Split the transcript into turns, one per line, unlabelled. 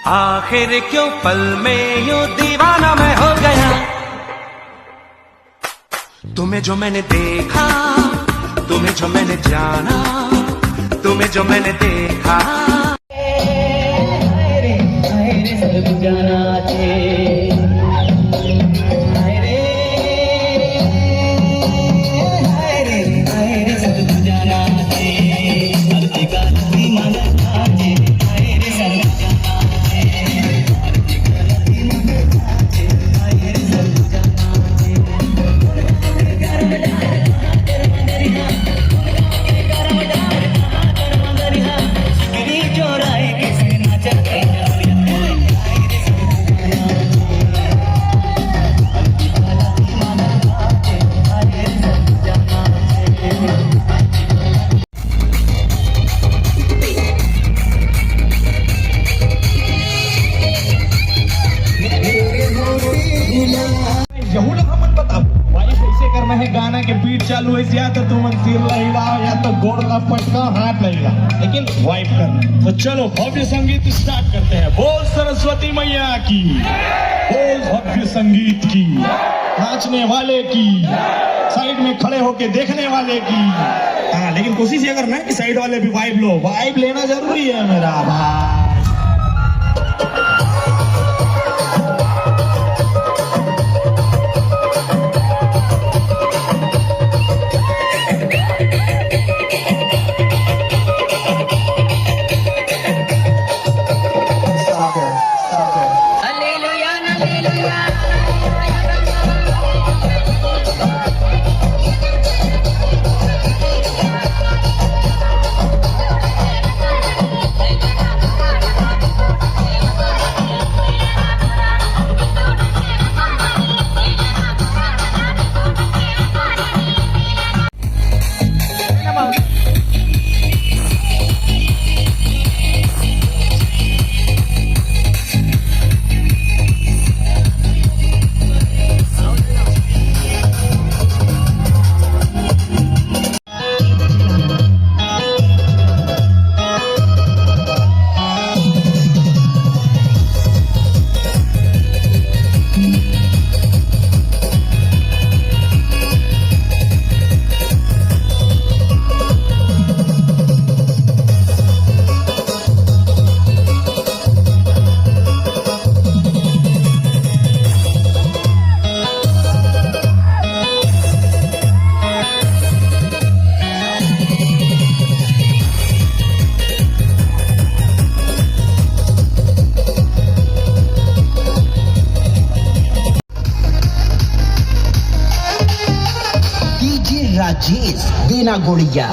आखिर क्यों पल में यूं दीवाना मैं हो गया। तुम्हें जो मैंने देखा, तुम्हें जो मैंने जाना, तुम्हें जो मैंने देखा।
गाना के बीट चालू है, या तो तुम सिर लहिला या तो गोड़ का पटका हाथ लहिला, लेकिन वाइप करना। तो चलो भव्य संगीत स्टार्ट करते हैं। बोल सरस्वती मैया की, बोल भव्य संगीत की, नाचने वाले की, साइड में खड़े होके देखने वाले की। हाँ, लेकिन कोशिश ये करना है कि साइड वाले भी वाइब लो, वाइब लेना जरूरी है मेरा भाई।
राजेश देना गोड़िया।